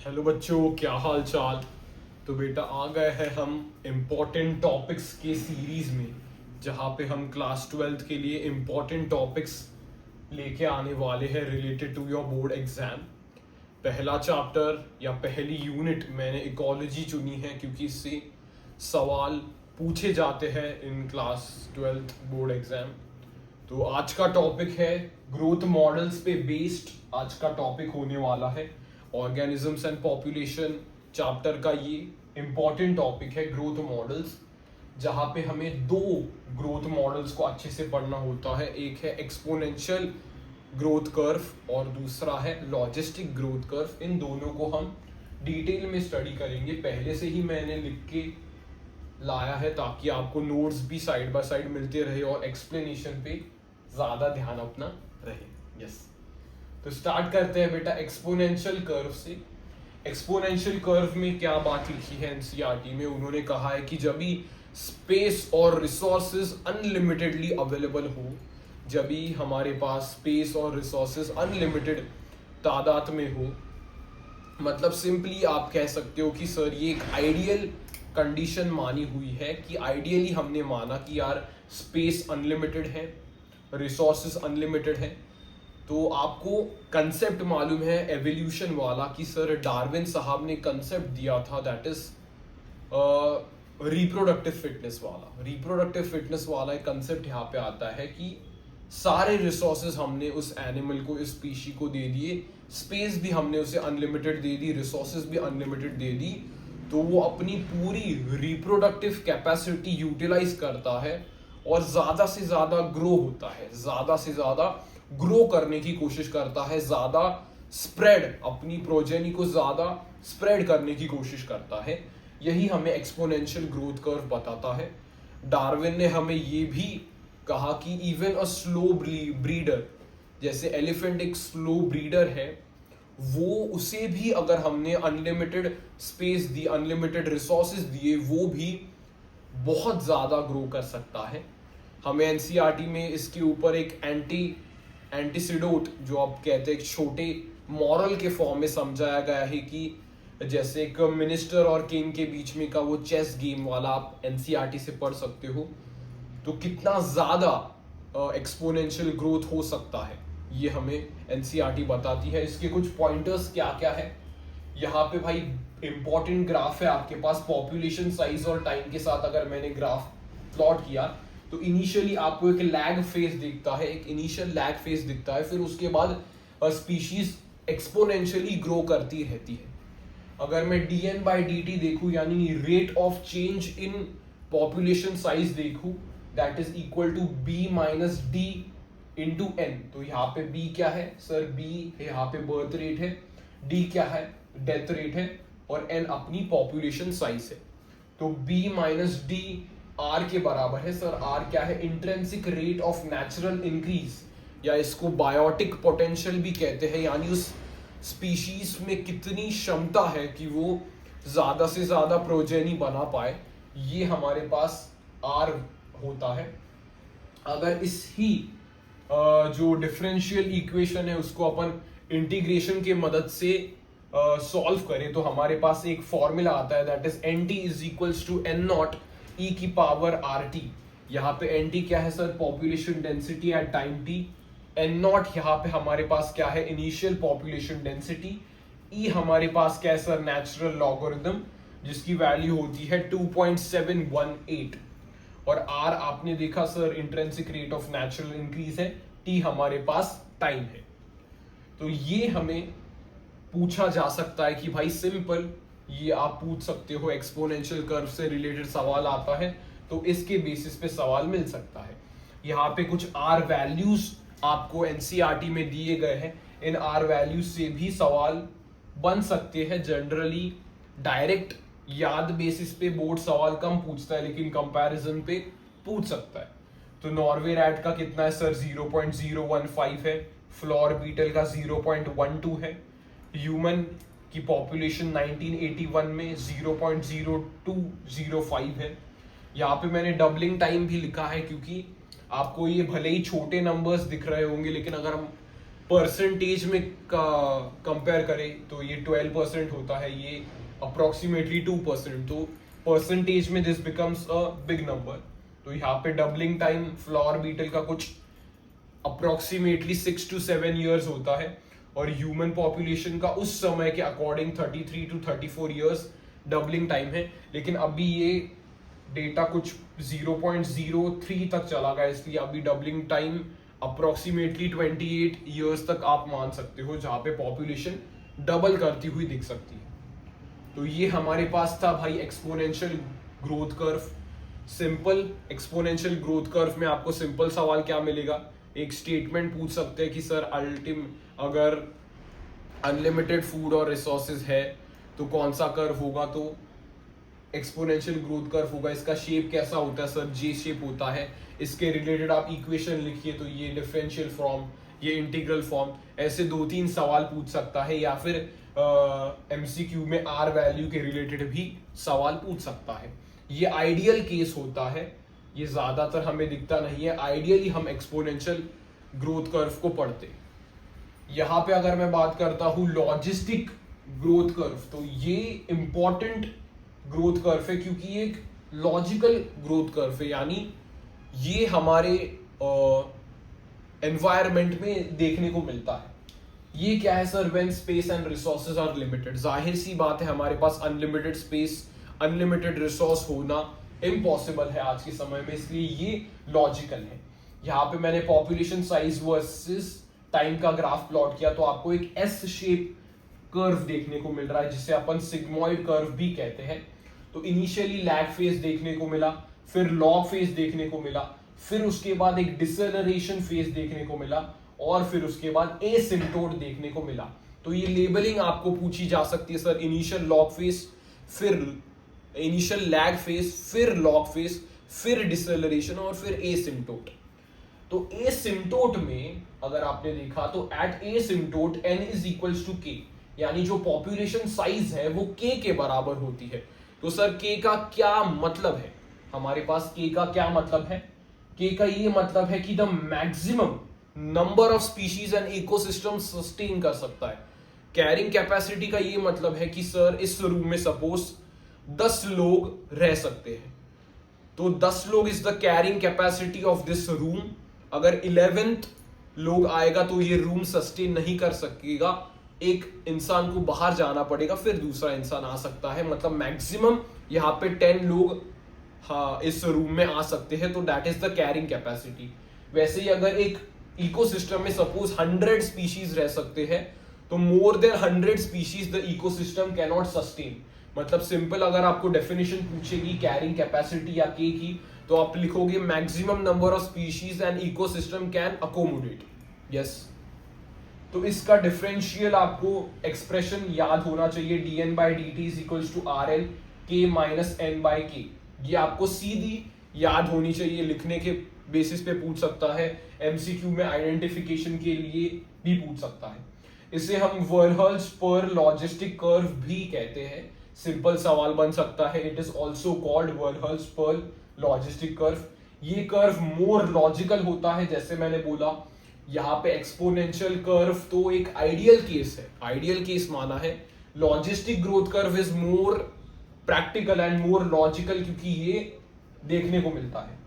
Hello बच्चों, क्या हाल चाल। तो बेटा आ गए हैं हम इम्पोर्टेंट टॉपिक्स के सीरीज में, जहाँ पे हम क्लास 12th के लिए इम्पोर्टेंट टॉपिक्स लेके आने वाले हैं related to your board exam. पहला चैप्टर या पहली यूनिट मैंने इकोलॉजी चुनी है क्योंकि इससे सवाल पूछे जाते हैं in class 12th board exam. तो आज का टॉपिक है ग्रोथ मॉडल्स पे बेस्ड। आज का टॉपिक होने वाला है ऑर्गेनिजम्स एंड पॉपुलेशन चैप्टर का। ये इंपॉर्टेंट टॉपिक है ग्रोथ मॉडल्स, जहाँ पे हमें दो ग्रोथ मॉडल्स को अच्छे से पढ़ना होता है। एक है एक्सपोनेंशियल ग्रोथ कर्व और दूसरा है लॉजिस्टिक ग्रोथ कर्व। इन दोनों को हम डिटेल में स्टडी करेंगे। पहले से ही मैंने लिख के लाया है ताकि आपको नोट्स भी साइड बाय साइड मिलते रहे और एक्सप्लेनेशन पे ज्यादा ध्यान अपना रहे। यस, तो स्टार्ट करते हैं बेटा एक्सपोनेंशियल कर्व से। एक्सपोनेंशियल कर्व में क्या बात लिखी है एनसीईआरटी में, उन्होंने कहा है कि जब भी स्पेस और रिसोर्सेज अनलिमिटेडली अवेलेबल हो, जब भी हमारे पास स्पेस और रिसोर्सेज अनलिमिटेड तादाद में हो, मतलब सिंपली आप कह सकते हो कि सर ये एक आइडियल कंडीशन मानी हुई है कि आइडियली हमने माना कि यार स्पेस अनलिमिटेड है, रिसोर्सेज अनलिमिटेड है। तो आपको कंसेप्ट मालूम है एवोल्यूशन वाला कि सर डार्विन साहब ने कंसेप्ट दिया था, दैट इज रिप्रोडक्टिव फिटनेस वाला। रिप्रोडक्टिव फिटनेस वाला एक कंसेप्ट यहाँ पे आता है कि सारे रिसोर्सेज हमने उस एनिमल को, इस स्पीशी को दे दिए, स्पेस भी हमने उसे अनलिमिटेड दे दी, रिसोर्सेज भी अनलिमिटेड दे दी, तो वो अपनी पूरी रिप्रोडक्टिव कैपेसिटी यूटिलाइज करता है और ज्यादा से ज्यादा ग्रो होता है, ज्यादा से ज्यादा ग्रो करने की कोशिश करता है, ज्यादा स्प्रेड, अपनी प्रोजेनी को ज्यादा स्प्रेड करने की कोशिश करता है। यही हमें एक्सपोनेंशियल ग्रोथ कर्व बताता है। डार्विन ने हमें ये भी कहा कि इवन अ स्लो ब्रीडर, जैसे एलिफेंट एक स्लो ब्रीडर है, वो उसे भी अगर हमने अनलिमिटेड स्पेस दी, अनलिमिटेड रिसोर्सेज दिए, वो भी बहुत ज्यादा ग्रो कर सकता है। हमें एनसीईआरटी में इसके ऊपर एक एंटीसिडोट, जो आप कहते हैं छोटे मॉरल के फॉर्म में समझाया गया है कि जैसे एक मिनिस्टर और किंग के बीच में का वो चेस गेम वाला, आप एनसीईआरटी से पढ़ सकते हो। तो कितना ज्यादा एक्सपोनेंशियल ग्रोथ हो सकता है ये हमें एनसीईआरटी बताती है। इसके कुछ पॉइंटर्स क्या क्या है यहाँ पे भाई, इंपॉर्टेंट ग्राफ है आपके पास पॉपुलेशन साइज और टाइम के साथ। अगर मैंने ग्राफ प्लॉट किया तो इनिशियली आपको एक लैग फेज दिखता है, एक इनिशियल लैग फेज दिखता है, फिर उसके बाद स्पीशीज एक्सपोनेंशियली ग्रो करती रहती है। अगर मैं dn/dt देखूं, यानी rate of change in population size देखूं, that is equal to b minus d into n। तो यहाँ पे b क्या है सर, b है यहाँ पे बर्थ रेट है, d क्या है डेथ रेट है, और n अपनी पॉपुलेशन साइज है। तो b माइनस d r के बराबर है। सर r क्या है, intrinsic rate of natural increase, या इसको बायोटिक पोटेंशियल भी कहते हैं, यानी उस स्पीशीज में कितनी क्षमता है कि वो ज्यादा से ज्यादा प्रोजेनी बना पाए, ये हमारे पास r होता है। अगर इस ही जो डिफरेंशियल इक्वेशन है उसको अपन इंटीग्रेशन के मदद से सॉल्व करें, तो हमारे पास एक फॉर्मूला आता है, that is nt is equals to n not e की पावर rt। यहाँ पे nt क्या है sir, population density at time t। n not यहाँ पे हमारे पास क्या है, इनिशियल पॉपुलेशन डेंसिटी। e हमारे पास क्या है सर, नेचुरल लॉगरिथम, जिसकी वैल्यू होती है 2.718। और r आपने देखा sir intrinsic rate of natural increase है, t हमारे पास टाइम है। तो ये हमें पूछा जा सकता है कि भाई सिंपल, ये आप पूछ सकते हो, एक्सपोनेंशियल कर्व से रिलेटेड सवाल आता है तो इसके बेसिस पे सवाल मिल सकता है। यहाँ पे कुछ r वैल्यूज आपको एनसीईआरटी में दिए गए हैं, इन r वैल्यूज से भी सवाल बन सकते हैं। जनरली डायरेक्ट याद बेसिस पे बोर्ड सवाल कम पूछता है, लेकिन कंपैरिजन पे पूछ सकता है। तो नॉर्वे रैट का कितना है सर, 0.015 है, फ्लोर बीटल का 0.12 है, ह्यूमन की पॉपुलेशन 1981 में 0.0205 है। यहाँ पे मैंने डबलिंग टाइम भी लिखा है क्योंकि आपको ये भले ही छोटे नंबर्स दिख रहे होंगे, लेकिन अगर हम परसेंटेज में कंपेयर करें तो ये 12% होता है, ये अप्रोक्सीमेटली 2%, तो परसेंटेज में this becomes a big number. तो यहाँ पे डबलिंग टाइम फ्लावर बीटल का कुछ अप्रोक्सीमेटली 6 to 7 ईयर्स होता है, और ह्यूमन पॉपुलेशन का उस समय के according 33 to 34 years doubling time है। लेकिन अभी ये डेटा कुछ 0.03 तक चला गया, इसलिए अभी डबलिंग टाइम अप्रोक्सीमेटली 28 ईयर्स तक आप मान सकते हो, जहां पे पॉपुलेशन डबल करती हुई दिख सकती है। तो ये हमारे पास था भाई exponential growth curve. Simple exponential growth curve में आपको सिंपल सवाल क्या मिलेगा, एक स्टेटमेंट पूछ सकते हैं कि सर अगर अनलिमिटेड फूड और रिसोर्सेज है तो कौन सा कर्व होगा, तो एक्सपोनेंशियल ग्रोथ कर्व होगा। इसका शेप कैसा होता है सर, जे शेप होता है। इसके रिलेटेड आप इक्वेशन लिखिए, तो ये डिफरेंशियल फॉर्म, ये इंटीग्रल फॉर्म, ऐसे 2-3 सवाल पूछ सकता है। या फिर एमसीक्यू में आर वैल्यू के रिलेटेड भी सवाल पूछ सकता है। ये आइडियल केस होता है, ये ज्यादातर हमें दिखता नहीं है। आइडियली हम एक्सपोनेंशियल ग्रोथ कर्व को पढ़ते। यहाँ पे अगर मैं बात करता हूं लॉजिस्टिक ग्रोथ कर्व, तो ये इंपॉर्टेंट ग्रोथ कर्व है क्योंकि ये एक लॉजिकल ग्रोथ कर्व है, यानी ये हमारे एनवायरनमेंट में देखने को मिलता है। ये क्या है sir, when space and resources are limited. जाहिर सी बात है हमारे पास अनलिमिटेड स्पेस अनलिमिटेड रिसोर्स होना इम्पॉसिबल है आज के समय में, इसलिए ये लॉजिकल है। यहाँ पे मैंने पॉपुलेशन साइज वर्सेस टाइम का ग्राफ प्लॉट किया, तो आपको एक एस शेप कर्व देखने को मिल रहा है, जिसे अपन सिग्मॉइड कर्व भी कहते हैं। तो इनिशियली लैग फेज देखने को मिला, फिर लॉग फेज देखने को मिला, फिर उसके बाद एक डिसेलरेशन फेज देखने को मिला, और फिर उसके बाद एसिम्प्टोट देखने को मिला। तो ये लेबलिंग आपको पूछी जा सकती है सर, इनिशियल लॉग फेज, फिर इनिशियल लैग फेज, फिर लॉग फेज, फिर डिसेलरेशन, और फिर एसिम्प्टोट। तो एसिम्प्टोट में अगर आपने देखा तो at asymptote n is equals to k, यानी जो पॉपुलेशन साइज है वो k के बराबर होती है। तो सर k का क्या मतलब है, हमारे पास k का क्या मतलब है, k का ये मतलब है कि the maximum number of species and ecosystem sustain कर सकता है। कैरिंग कैपेसिटी का ये मतलब है कि सर इस रूम में सपोज 10 लोग रह सकते हैं, तो 10 लोग is the carrying capacity of this room. अगर 11th लोग आएगा तो ये रूम सस्टेन नहीं कर सकेगा, एक इंसान को बाहर जाना पड़ेगा, फिर दूसरा इंसान आ सकता है। मतलब मैक्सिमम यहाँ पे 10 लोग इस रूम में आ सकते हैं, तो that is the carrying capacity. वैसे ही अगर एक इकोसिस्टम में सपोज 100 स्पीशीज रह सकते हैं, तो more than 100 species the ecosystem can not sustain. मतलब सिंपल अगर आपको डेफिनेशन पूछेगी कैरिंग कैपेसिटी या के की, तो आप लिखोगे maximum number of species and ecosystem can accommodate. Yes, तो इसका डिफरेंशियल आपको एक्सप्रेशन याद होना चाहिए, dn/dt is equals to RL k minus n/k। ये आपको सीधी याद होनी चाहिए, लिखने के बेसिस पे पूछ सकता है, एमसीक्यू में आइडेंटिफिकेशन के लिए भी पूछ सकता है। इसे हम वर्हल-स्पर लॉजिस्टिक कर्व भी कहते हैं, सिंपल सवाल बन सकता है। It is also called Verhulst Pearl logistic curve. ये कर्व मोर लॉजिकल होता है, जैसे मैंने बोला यहाँ पे एक्सपोनेंशियल कर्व तो एक आइडियल केस है, आइडियल केस माना है। Logistic growth curve is more practical and more logical, क्योंकि ये देखने को मिलता है।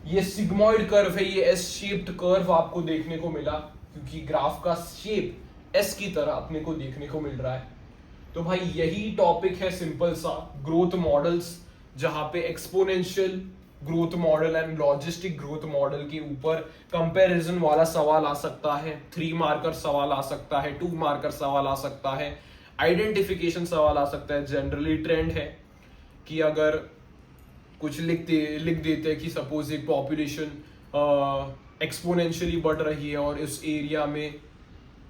ये सिग्मॉइड कर्व है, ये एस शेप्ड कर्व आपको देखने को मिला, क्योंकि ग्राफ का शेप एस की तरह अपने को देखने को मिल रहा है। तो भाई यही टॉपिक है सिंपल सा, ग्रोथ मॉडल्स, जहां पे exponential growth model and logistic growth model के ऊपर कंपैरिजन वाला सवाल आ सकता है, 3 मार्कर सवाल आ सकता है, 2 मार्कर सवाल आ सकता है, आइडेंटिफिकेशन सवाल आ सकता है। जनरली ट्रेंड है कि अगर कुछ लिख देते हैं कि सपोज एक पॉपुलेशन एक्सपोनेंशियली बढ़ रही है और इस एरिया में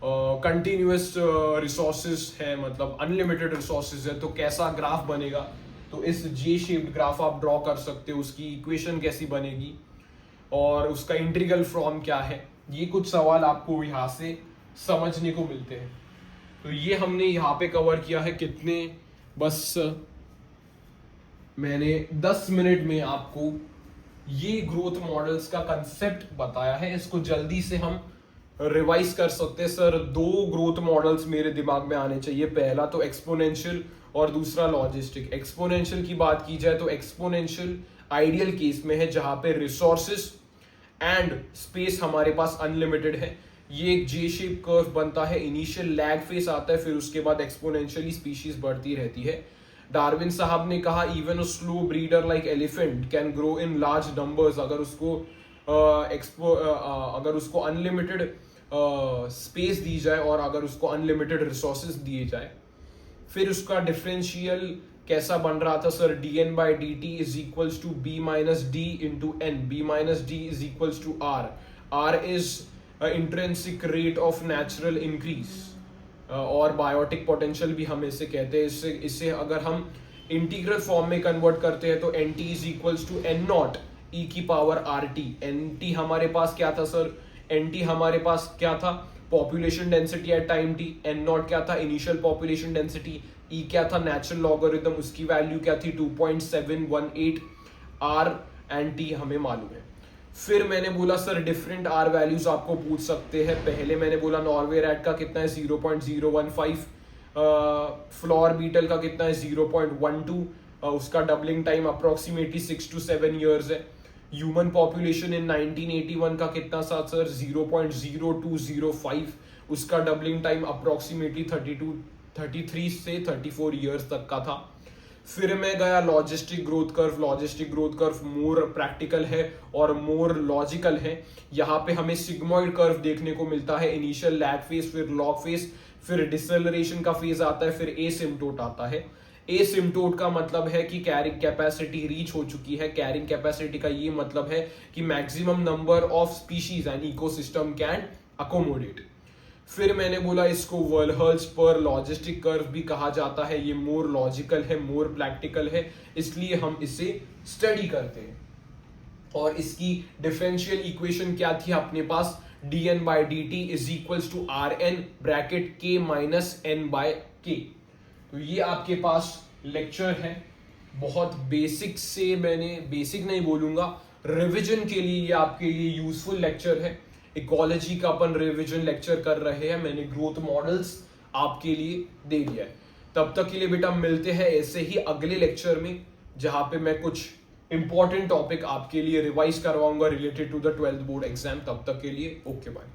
कंटिन्यूअस रिसोर्सेज है, मतलब अनलिमिटेड रिसोर्सेज है, तो कैसा ग्राफ बनेगा। तो इस जे शेप्ड ग्राफ आप ड्रॉ कर सकते हो, उसकी इक्वेशन कैसी बनेगी और उसका इंटीग्रल फॉर्म क्या है। ये कुछ सवाल आपको यहाँ से समझने को मिलते हैं। तो ये हमने यहाँ पे कवर किया है कितने, बस मैंने 10 मिनट में आपको ये ग्रोथ मॉडल्स का कंसेप्ट बताया है। इसको जल्दी से हम रिवाइज कर सकते हैं सर, दो ग्रोथ मॉडल्स मेरे दिमाग में आने चाहिए, पहला तो एक्सपोनेंशियल और दूसरा लॉजिस्टिक। एक्सपोनेंशियल की बात की जाए तो एक्सपोनेंशियल आइडियल केस में है जहां पे रिसोर्सेस एंड स्पेस हमारे पास अनलिमिटेड है। ये एक जे शेप कर्व बनता है, इनिशियल लैग फेस आता है, फिर उसके बाद एक्सपोनेंशियली स्पीशीज बढ़ती रहती है। डार्विन साहब ने कहा even a slow breeder like elephant can grow in large numbers अगर उसको अनलिमिटेड स्पेस दी जाए और अगर उसको अनलिमिटेड रिसोर्सेज दिए जाए। फिर उसका डिफरेंशियल कैसा बन रहा था sir, dn by dt is equals to b minus D into N, b minus D is equals to r is intrinsic rate of natural increase और बायोटिक पोटेंशियल भी हम इसे कहते हैं। इससे अगर हम इंटीग्रल फॉर्म में कन्वर्ट करते हैं तो nt is equals to n not e की पावर rt। nt हमारे पास क्या था सर, nt हमारे पास क्या था, population density at time t, n not क्या था, इनिशियल पॉपुलेशन डेंसिटी, e क्या था, नेचुरल लॉगरिथम, उसकी वैल्यू क्या थी 2.718, r एंड t हमें मालूम है। फिर मैंने बोला सर डिफरेंट r वैल्यूज आपको पूछ सकते हैं। पहले मैंने बोला नॉर्वे रैट का कितना है 0.015, फ्लोर बीटल का कितना है 0.12, उसका doubling time approximately 6 to 7 years है। ह्यूमन पॉपुलेशन इन 1981 का कितना था सर 0.0205, उसका डबलिंग टाइम अप्रोक्सीमेटली 33 से 34 ईयर्स तक का था। फिर मैं गया logistic growth curve. Logistic growth curve more practical है और मोर लॉजिकल है। यहाँ पे हमें सिग्मॉइड कर्व देखने को मिलता है, इनिशियल लैग फेज, फिर लॉग फेज, फिर डिसेलरेशन का फेज आता है, फिर एसिम्प्टोट आता है। एसिम्प्टोट का मतलब है कि कैरिंग कैपेसिटी रीच हो चुकी है। कैरिंग कैपेसिटी का ये मतलब है कि maximum number of species and ecosystem can accommodate. फिर मैंने बोला इसको वर्लहर्ट्ज पर लॉजिस्टिक कर्व भी कहा जाता है। ये मोर लॉजिकल है, मोर प्रैक्टिकल है, इसलिए हम इसे स्टडी करते हैं। और इसकी डिफरेंशियल इक्वेशन क्या थी अपने पास, dn by dt is equals to rn bracket k minus n by k। तो ये आपके पास लेक्चर है, बहुत बेसिक से, मैंने बेसिक नहीं बोलूंगा, रिवीजन के लिए ये आपके लिए यूजफुल लेक्चर है। इकोलॉजी का अपन रिवीजन लेक्चर कर रहे हैं, मैंने ग्रोथ मॉडल्स आपके लिए दे दिया है। तब तक के लिए बेटा मिलते हैं ऐसे ही अगले लेक्चर में, जहां पे मैं कुछ इंपॉर्टेंट टॉपिक आपके लिए रिवाइज करवाऊंगा related to the 12th board exam. तब तक के लिए ओके बाय।